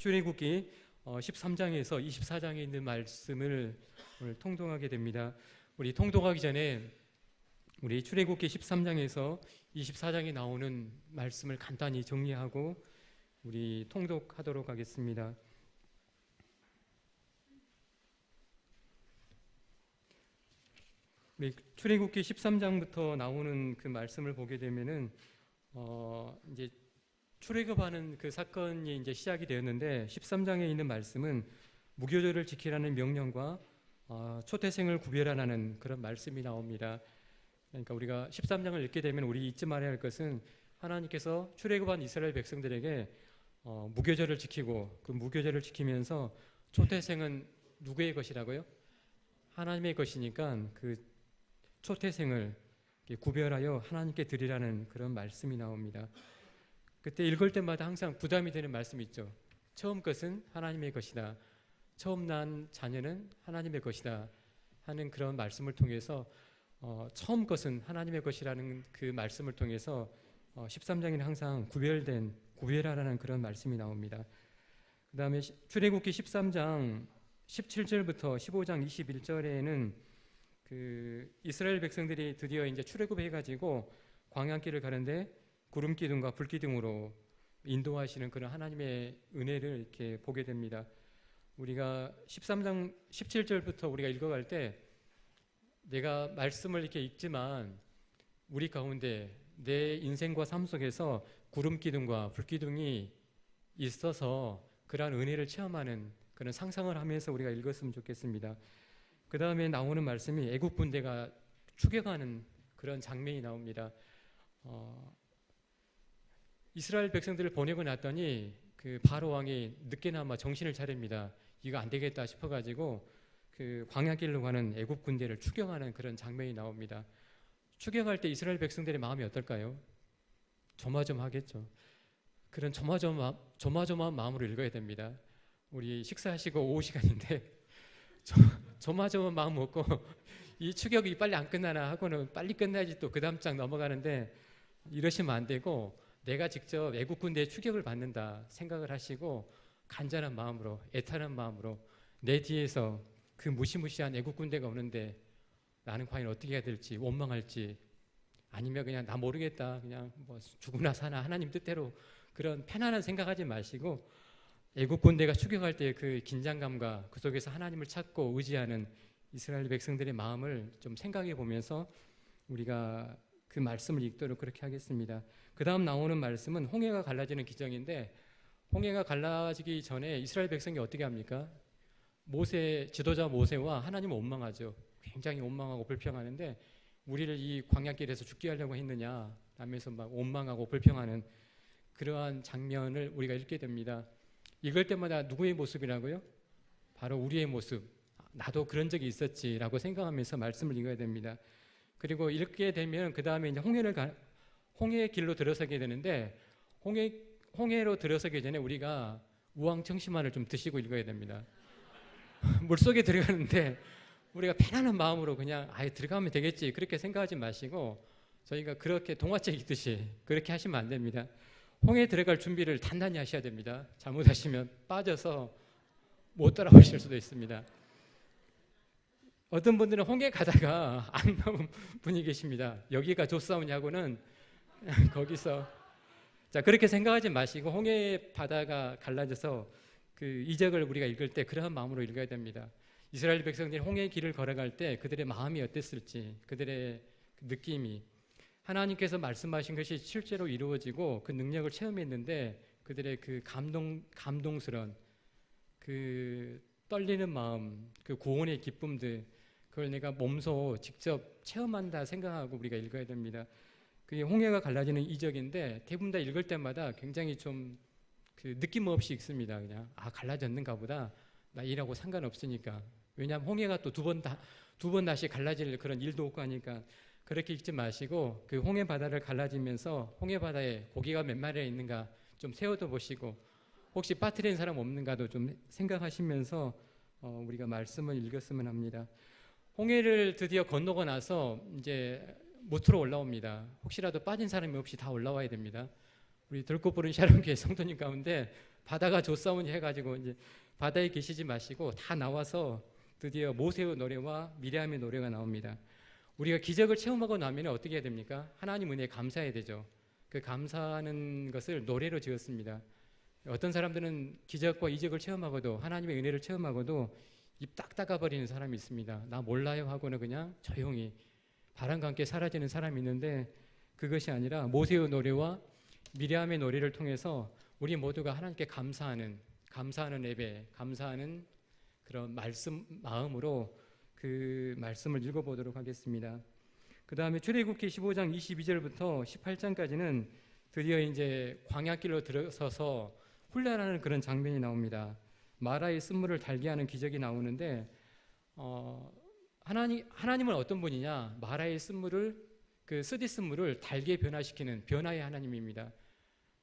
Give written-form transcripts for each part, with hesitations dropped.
출애굽기 13장에서 24장에 있는 말씀을 오늘 통독하게 됩니다. 우리 통독하기 전에 우리 출애굽기 13장에서 24장에 나오는 말씀을 간단히 정리하고 우리 통독하도록 하겠습니다. 우리 출애굽기 13장부터 나오는 그 말씀을 보게 되면은 이제 출애굽하는 그 사건이 이제 시작이 되었는데 13장에 있는 말씀은 무교절을 지키라는 명령과 초태생을 구별하라는 그런 말씀이 나옵니다. 그러니까 우리가 13장을 읽게 되면 우리 잊지 말아야 할 것은 하나님께서 출애굽한 이스라엘 백성들에게 무교절을 지키고 그 무교절을 지키면서 초태생은 누구의 것이라고요? 하나님의 것이니까 그 초태생을 구별하여 하나님께 드리라는 그런 말씀이 나옵니다. 그때 읽을 때마다 항상 부담이 되는 말씀이 있죠. 처음 것은 하나님의 것이다. 처음 난 자녀는 하나님의 것이다 하는 그런 말씀을 통해서 처음 것은 하나님의 것이라는 그 말씀을 통해서 13장에는 항상 구별하라는 그런 말씀이 나옵니다. 그 다음에 출애굽기 13장 17절부터 15장 21절에는 그 이스라엘 백성들이 드디어 이제 출애굽해가지고 광야길을 가는데 구름 기둥과 불 기둥으로 인도하시는 그런 하나님의 은혜를 이렇게 보게 됩니다. 우리가 13장 17절부터 우리가 읽어갈 때 내가 말씀을 이렇게 읽지만 우리 가운데 내 인생과 삶 속에서 구름 기둥과 불 기둥이 있어서 그러한 은혜를 체험하는 그런 상상을 하면서 우리가 읽었으면 좋겠습니다. 그 다음에 나오는 말씀이 애국 군대가 추격하는 그런 장면이 나옵니다. 이스라엘 백성들을 보내고 났더니 그 바로 왕이 늦게나마 정신을 차립니다. 이거 안 되겠다 싶어가지고 그 광야길로 가는 애국 군대를 추격하는 그런 장면이 나옵니다. 추격할 때 이스라엘 백성들의 마음이 어떨까요? 조마조마하겠죠. 그런 조마조마한 마음으로 읽어야 됩니다. 우리 식사하시고 오후 시간인데 조마조마한 마음 먹고 이 추격이 빨리 안 끝나나 하고는 빨리 끝나야지 또 그 다음 장 넘어가는데 이러시면 안 되고 내가 직접 애국 군대의 추격을 받는다 생각을 하시고 간절한 마음으로 애타는 마음으로 내 뒤에서 그 무시무시한 애국 군대가 오는데 나는 과연 어떻게 해야 될지 원망할지 아니면 그냥 나 모르겠다 그냥 뭐 죽으나 사나 하나님 뜻대로 그런 편안한 생각하지 마시고 애국 군대가 추격할 때 그 긴장감과 그 속에서 하나님을 찾고 의지하는 이스라엘 백성들의 마음을 좀 생각해 보면서 우리가 그 말씀을 읽도록 그렇게 하겠습니다. 그 다음 나오는 말씀은 홍해가 갈라지는 기적인데 홍해가 갈라지기 전에 이스라엘 백성이 어떻게 합니까? 지도자 모세와 하나님을 원망하죠. 굉장히 원망하고 불평하는데 우리를 이 광야길에서 죽게 하려고 했느냐 하면서 막 원망하고 불평하는 그러한 장면을 우리가 읽게 됩니다. 읽을 때마다 누구의 모습이라고요? 바로 우리의 모습. 나도 그런 적이 있었지라고 생각하면서 말씀을 읽어야 됩니다. 그리고 읽게 되면 그 다음에 이제 홍해의 길로 들어서게 되는데 홍해로 들어서기 전에 우리가 우황청심환을 좀 드시고 읽어야 됩니다. 물속에 들어가는데 우리가 편안한 마음으로 그냥 들어가면 되겠지 그렇게 생각하지 마시고 저희가 그렇게 동화책 읽듯이 그렇게 하시면 안 됩니다. 홍해에 들어갈 준비를 단단히 하셔야 됩니다. 잘못하시면 빠져서 못 따라오실 수도 있습니다. 어떤 분들은 홍해 가다가 안 나온 분이 계십니다. 여기가 좋사오냐고는 거기서 자 그렇게 생각하지 마시고 홍해 바다가 갈라져서 그 이적을 우리가 읽을 때 그러한 마음으로 읽어야 됩니다. 이스라엘 백성들이 홍해의 길을 걸어갈 때 그들의 마음이 어땠을지 그들의 느낌이 하나님께서 말씀하신 것이 실제로 이루어지고 그 능력을 체험했는데 그들의 그 감동스러운 그 떨리는 마음 그 구원의 기쁨들 그걸 내가 몸소 직접 체험한다 생각하고 우리가 읽어야 됩니다. 그게 홍해가 갈라지는 이적인데 대부분 다 읽을 때마다 굉장히 좀 그 느낌 없이 읽습니다. 그냥 갈라졌는가 보다 나 일하고 상관없으니까 왜냐하면 홍해가 또 두 번 다시 갈라질 그런 일도 없고 하니까 그렇게 읽지 마시고 그 홍해 바다를 갈라지면서 홍해 바다에 고기가 몇 마리나 있는가 좀 세워도 보시고 혹시 빠뜨린 사람 없는가도 좀 생각하시면서 우리가 말씀을 읽었으면 합니다. 홍해를 드디어 건너고 나서 이제 무트로 올라옵니다. 혹시라도 빠진 사람이 없이 다 올라와야 됩니다. 우리 들꽃 부른 샤론교회 성도님 가운데 바다가 조사오니 해가지고 이제 바다에 계시지 마시고 다 나와서 드디어 모세의 노래와 미리암의 노래가 나옵니다. 우리가 기적을 체험하고 나면 어떻게 해야 됩니까? 하나님 은혜에 감사해야 되죠. 그 감사하는 것을 노래로 지었습니다. 어떤 사람들은 기적과 이적을 체험하고도 하나님의 은혜를 체험하고도 입 딱 닫아버리는 사람이 있습니다. 나 몰라요 하고는 그냥 조용히 바람과 함께 사라지는 사람이 있는데, 그것이 아니라 모세의 노래와 미리암의 노래를 통해서 우리 모두가 하나님께 감사하는 예배, 감사하는 그런 마음으로 그 말씀을 읽어보도록 하겠습니다. 그 다음에 출애굽기 15장 22절부터 18장까지는 드디어 이제 광야길로 들어서서 훈련하는 그런 장면이 나옵니다. 마라의 쓴물을 달게 하는 기적이 나오는데, 하나님은 어떤 분이냐? 마라의 쓴물을, 그 쓰디 쓴물을 달게 변화시키는 변화의 하나님입니다.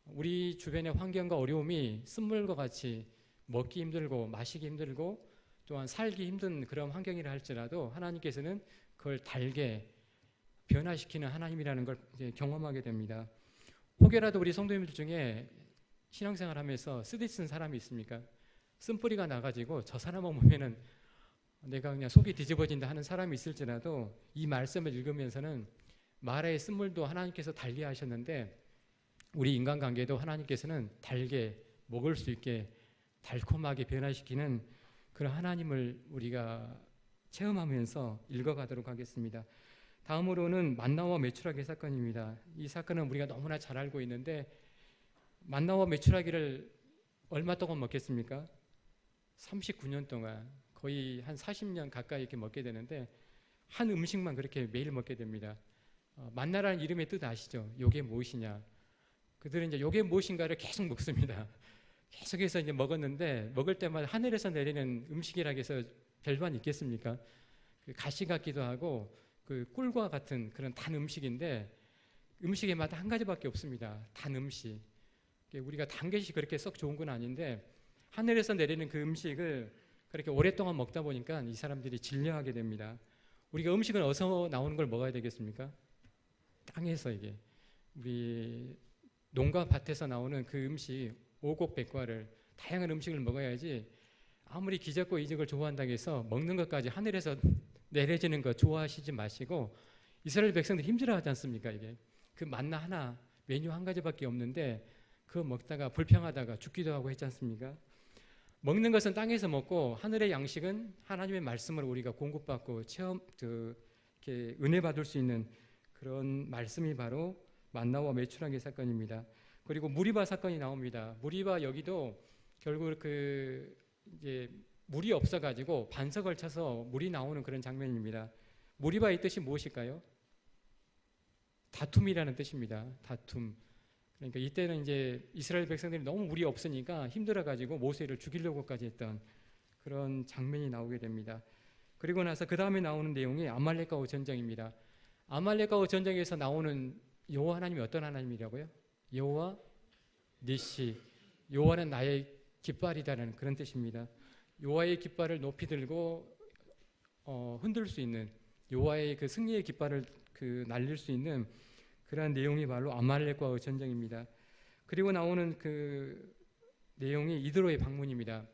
우리 주변의 환경과 어려움이 쓴물과 같이 먹기 힘들고 마시기 힘들고 또한 살기 힘든 그런 환경이라 할지라도 하나님께서는 그걸 달게 변화시키는 하나님이라는 걸 이제 경험하게 됩니다. 혹여라도 우리 성도님들 중에 신앙생활하면서 쓰디 쓴 사람이 있습니까? 쓴뿌리가 나가지고 저 사람을 보면은 내가 그냥 속이 뒤집어진다 하는 사람이 있을지라도 이 말씀을 읽으면서는 마라의 쓴물도 하나님께서 달게 하셨는데 우리 인간관계도 하나님께서는 달게 먹을 수 있게 달콤하게 변화시키는 그런 하나님을 우리가 체험하면서 읽어가도록 하겠습니다. 다음으로는 만나와 메추라기 사건입니다. 이 사건은 우리가 너무나 잘 알고 있는데, 만나와 메추라기를 얼마 동안 먹겠습니까? 39년 동안, 거의 한 40년 가까이 이렇게 먹게 되는데 한 음식만 그렇게 매일 먹게 됩니다. 만나라는 이름의 뜻 아시죠? 요게 무엇이냐? 그들은 이제 요게 무엇인가를 계속 먹습니다. 계속해서 이제 먹었는데, 먹을 때마다 하늘에서 내리는 음식이라 해서 별반 있겠습니까? 그 가시 같기도 하고 그 꿀과 같은 그런 단 음식인데, 음식의 맛 한 가지밖에 없습니다. 단 음식. 우리가 단 것이 그렇게 썩 좋은 건 아닌데 하늘에서 내리는 그 음식을 그렇게 오랫동안 먹다 보니까 이 사람들이 질려하게 됩니다. 우리가 음식은 어디서 나오는 걸 먹어야 되겠습니까? 땅에서. 이게 우리 농가 밭에서 나오는 그 음식, 오곡백과를, 다양한 음식을 먹어야지. 아무리 기적과 이적을 좋아한다고 해서 먹는 것까지 하늘에서 내려지는 거 좋아하시지 마시고, 이스라엘 백성들 힘들어하지 않습니까? 이게 그 만나 하나, 메뉴 한 가지밖에 없는데 그거 먹다가 불평하다가 죽기도 하고 했지 않습니까? 먹는 것은 땅에서 먹고 하늘의 양식은 하나님의 말씀으로 우리가 공급받고 이렇게 은혜 받을 수 있는 그런 말씀이 바로 만나와 메추라기 사건입니다. 그리고 무리바 사건이 나옵니다. 무리바, 여기도 결국 이제 물이 없어가지고 반석을 쳐서 물이 나오는 그런 장면입니다. 무리바의 뜻이 무엇일까요? 다툼이라는 뜻입니다. 다툼. 그러니까 이때는 이제 이스라엘 백성들이 너무 물이 없으니까 힘들어가지고 모세를 죽이려고까지 했던 그런 장면이 나오게 됩니다. 그리고 나서 그 다음에 나오는 내용이 아말렉과의 전쟁입니다. 아말렉과의 전쟁에서 나오는 여호와 하나님이 어떤 하나님이라고요? 여호와 니시. 여호와는 나의 깃발이다라는 그런 뜻입니다. 여호와의 깃발을 높이 들고 흔들 수 있는, 여호와의 그 승리의 깃발을 날릴 수 있는 그러한 내용이 바로 아말렉과의 전쟁입니다. 그리고 나오는 그 내용이 이드로의 방문입니다.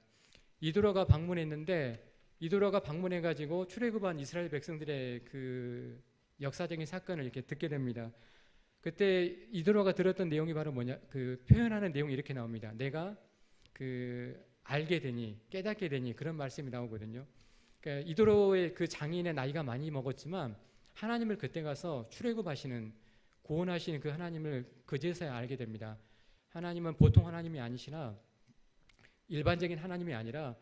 이드로가 방문했는데, 이드로가 방문해가지고 출애굽한 이스라엘 백성들의 그 역사적인 사건을 이렇게 듣게 됩니다. 그때 이드로가 들었던 내용이 바로 뭐냐? 그 표현하는 내용이 이렇게 나옵니다. 내가 알게 되니, 깨닫게 되니, 그런 말씀이 나오거든요. 그러니까 이드로의 그 장인의 나이가 많이 먹었지만 하나님을 그때 가서 출애굽하시는, 구원하시는 그 하나님을 그제서야 알게 됩니다. 하나님은 보통 하나님이 아니시나 일반적인 하나님이 아니라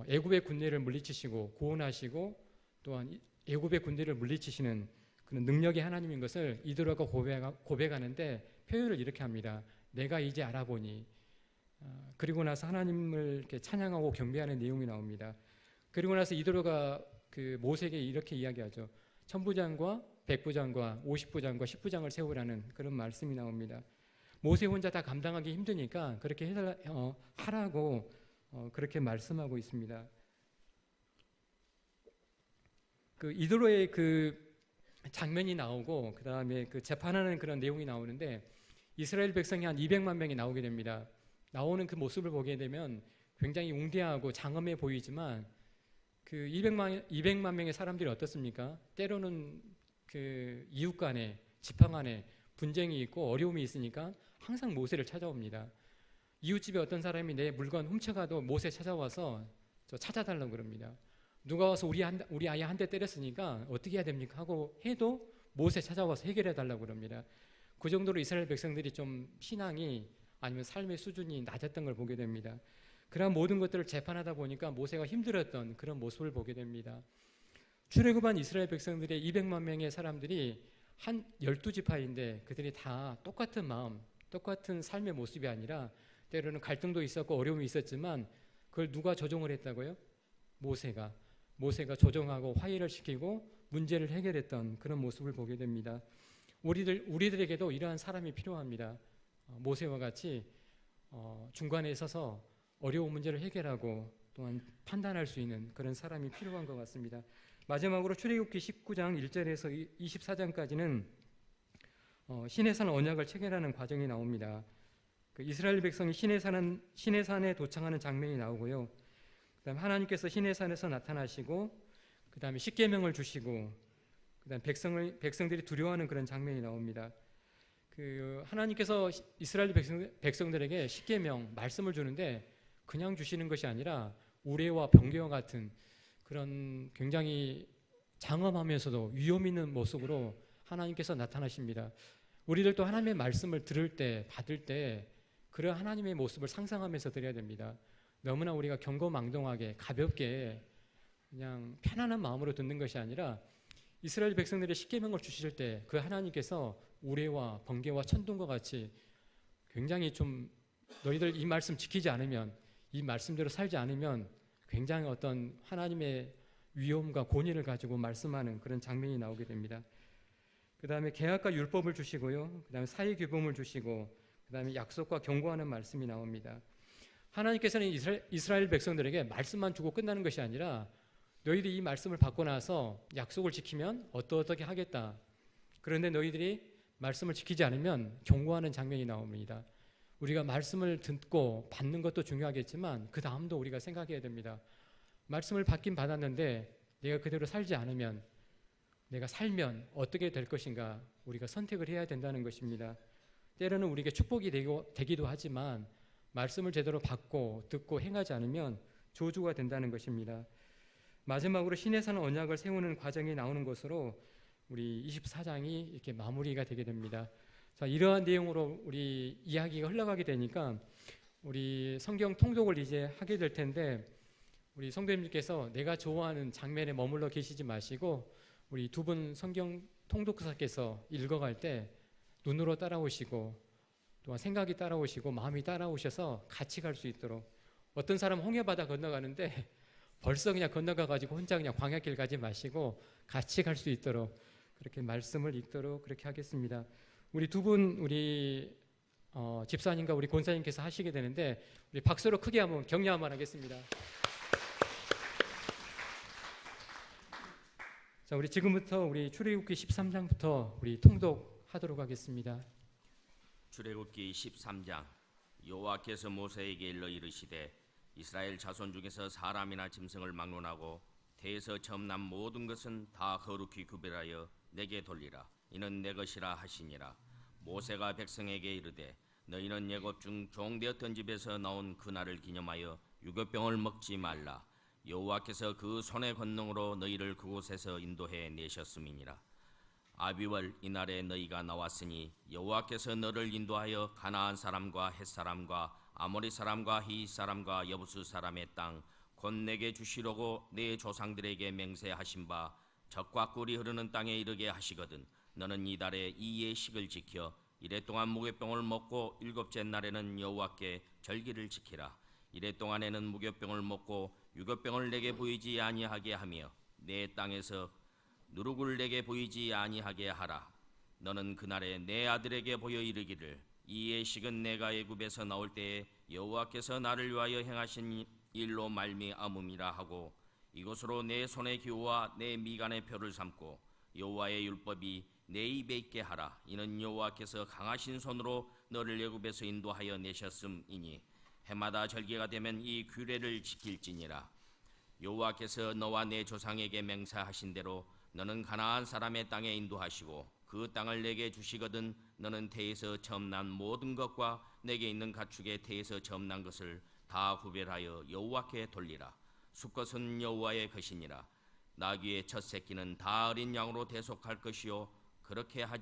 애굽의 군대를 물리치시고 구원하시고 또한 애굽의 군대를 물리치시는 그런 능력의 하나님인 것을 이드로가 고백하는데 표현을 이렇게 합니다. 내가 이제 알아보니. 그리고 나서 하나님을 이렇게 찬양하고 경배하는 내용이 나옵니다. 그리고 나서 이드로가 그 모세에게 이렇게 이야기하죠. 천부장과 백부장과 50부장과 10부장을 세우라는 그런 말씀이 나옵니다. 모세 혼자 다 감당하기 힘드니까 그렇게 하라고 그렇게 말씀하고 있습니다. 그 이드로의 그 장면이 나오고 그 다음에 그 재판하는 그런 내용이 나오는데 이스라엘 백성이 한 200만 명이 나오게 됩니다. 나오는 그 모습을 보게 되면 굉장히 웅대하고 장엄해 보이지만 그 200만 명의 사람들이 어떻습니까? 때로는 그 이웃 간에 지파 간에 분쟁이 있고 어려움이 있으니까 항상 모세를 찾아옵니다. 이웃집에 어떤 사람이 내 물건 훔쳐가도 모세 찾아와서 저 찾아달라고 그럽니다. 누가 와서 우리 아이 한 대 때렸으니까 어떻게 해야 됩니까? 하고 해도 모세 찾아와서 해결해 달라고 그럽니다. 그 정도로 이스라엘 백성들이 좀 신앙이 아니면 삶의 수준이 낮았던 걸 보게 됩니다. 그러한 모든 것들을 재판하다 보니까 모세가 힘들었던 그런 모습을 보게 됩니다. 출애굽한 이스라엘 백성들의 200만 명의 사람들이 한 12지파인데 그들이 다 똑같은 마음, 똑같은 삶의 모습이 아니라 때로는 갈등도 있었고 어려움이 있었지만 그걸 누가 조정을 했다고요? 모세가 조정하고 화해를 시키고 문제를 해결했던 그런 모습을 보게 됩니다. 우리들에게도 이러한 사람이 필요합니다. 모세와 같이 중간에 서서 어려운 문제를 해결하고 또한 판단할 수 있는 그런 사람이 필요한 것 같습니다. 마지막으로 출애굽기 19장 1절에서 24장까지는 시내산 언약을 체결하는 과정이 나옵니다. 그 이스라엘 백성이 시내산에 도착하는 장면이 나오고요. 그다음 하나님께서 시내산에서 나타나시고 그다음에 십계명을 주시고 그다음 백성들이 두려워하는 그런 장면이 나옵니다. 그 하나님께서 이스라엘 백성들에게 십계명 말씀을 주는데 그냥 주시는 것이 아니라 우레와 번개와 같은 그런 굉장히 장엄하면서도 위험 있는 모습으로 하나님께서 나타나십니다. 우리들도 하나님의 말씀을 들을 때 받을 때 그런 하나님의 모습을 상상하면서 드려야 됩니다. 너무나 우리가 경거망동하게 가볍게 그냥 편안한 마음으로 듣는 것이 아니라 이스라엘 백성들의 십계명을 주실 때 그 하나님께서 우레와 번개와 천둥과 같이 굉장히 좀 너희들 이 말씀 지키지 않으면 이 말씀대로 살지 않으면 굉장히 어떤 하나님의 위엄과 권위를 가지고 말씀하는 그런 장면이 나오게 됩니다. 그 다음에 계약과 율법을 주시고요. 그 다음에 사회규범을 주시고 그 다음에 약속과 경고하는 말씀이 나옵니다. 하나님께서는 이스라엘 백성들에게 말씀만 주고 끝나는 것이 아니라 너희들이 이 말씀을 받고 나서 약속을 지키면 어떻게 하겠다. 그런데 너희들이 말씀을 지키지 않으면 경고하는 장면이 나옵니다. 우리가 말씀을 듣고 받는 것도 중요하겠지만 그 다음도 우리가 생각해야 됩니다. 말씀을 받긴 받았는데 내가 그대로 살지 않으면 내가 살면 어떻게 될 것인가 우리가 선택을 해야 된다는 것입니다. 때로는 우리에게 축복이 되기도 하지만 말씀을 제대로 받고 듣고 행하지 않으면 저주가 된다는 것입니다. 마지막으로 시내산 언약을 세우는 과정이 나오는 것으로 우리 24장이 이렇게 마무리가 되게 됩니다. 자, 이러한 내용으로 우리 이야기가 흘러가게 되니까 우리 성경 통독을 이제 하게 될 텐데 우리 성도님들께서 내가 좋아하는 장면에 머물러 계시지 마시고 우리 두 분 성경 통독사께서 읽어갈 때 눈으로 따라오시고 또한 생각이 따라오시고 마음이 따라오셔서 같이 갈 수 있도록 어떤 사람은 홍해바다 건너가는데 벌써 그냥 건너가가지고 혼자 그냥 광야길 가지 마시고 같이 갈 수 있도록 그렇게 말씀을 읽도록 그렇게 하겠습니다. 우리 두 분 우리 집사님과 우리 권사님께서 하시게 되는데 우리 박수로 크게 한번 격려 한번 하겠습니다. 자, 우리 지금부터 우리 출애굽기 13장부터 우리 통독하도록 하겠습니다. 출애굽기 13장. 여호와께서 모세에게 일러 이르시되 이스라엘 자손 중에서 사람이나 짐승을 막론하고 태에서 처음 난 모든 것은 다 거룩히 구별하여 내게 돌리라. 이는 내 것이라 하시니라. 모세가 백성에게 이르되 너희는 애굽 중 종되었던 집에서 나온 그날을 기념하여 유교병을 먹지 말라. 여호와께서 그 손의 권능으로 너희를 그곳에서 인도해 내셨음이니라. 아비월 이날에 너희가 나왔으니 여호와께서 너를 인도하여 가나안 사람과 헷 사람과 아모리 사람과 히윗 사람과 여부스 사람의 땅 곧 내게 주시려고 내 조상들에게 맹세하신 바 젖과 꿀이 흐르는 땅에 이르게 하시거든. 너는 이달에 이 예식을 지켜 이래 동안 무교병을 먹고 일곱째 날에는 여호와께 절기를 지키라. 이래 동안에는 무교병을 먹고 유교병을 내게 보이지 아니하게 하며 내 땅에서 누룩을 내게 보이지 아니하게 하라. 너는 그날에 내 아들에게 보여 이르기를 이 예식은 내가 애굽에서 나올 때에 여호와께서 나를 위하여 행하신 일로 말미암음이라 하고 이것으로 내 손의 기호와 내 미간의 표를 삼고 여호와의 율법이 내 입에 있게 하라. 이는 여호와께서 강하신 손으로 너를 애굽에서 인도하여 내셨음이니 해마다 절기가 되면 이 규례를 지킬지니라. 여호와께서 너와 내 조상에게 맹세하신 대로 너는 가나안 사람의 땅에 인도하시고 그 땅을 내게 주시거든 너는 태에서 처음 난 모든 것과 내게 있는 가축의 태에서 처음 난 것을 다 구별하여 여호와께 돌리라. 수컷은 여호와의 것이니라. 나귀의 첫 새끼는 다 어린 양으로 대속할 것이요 그렇게 하지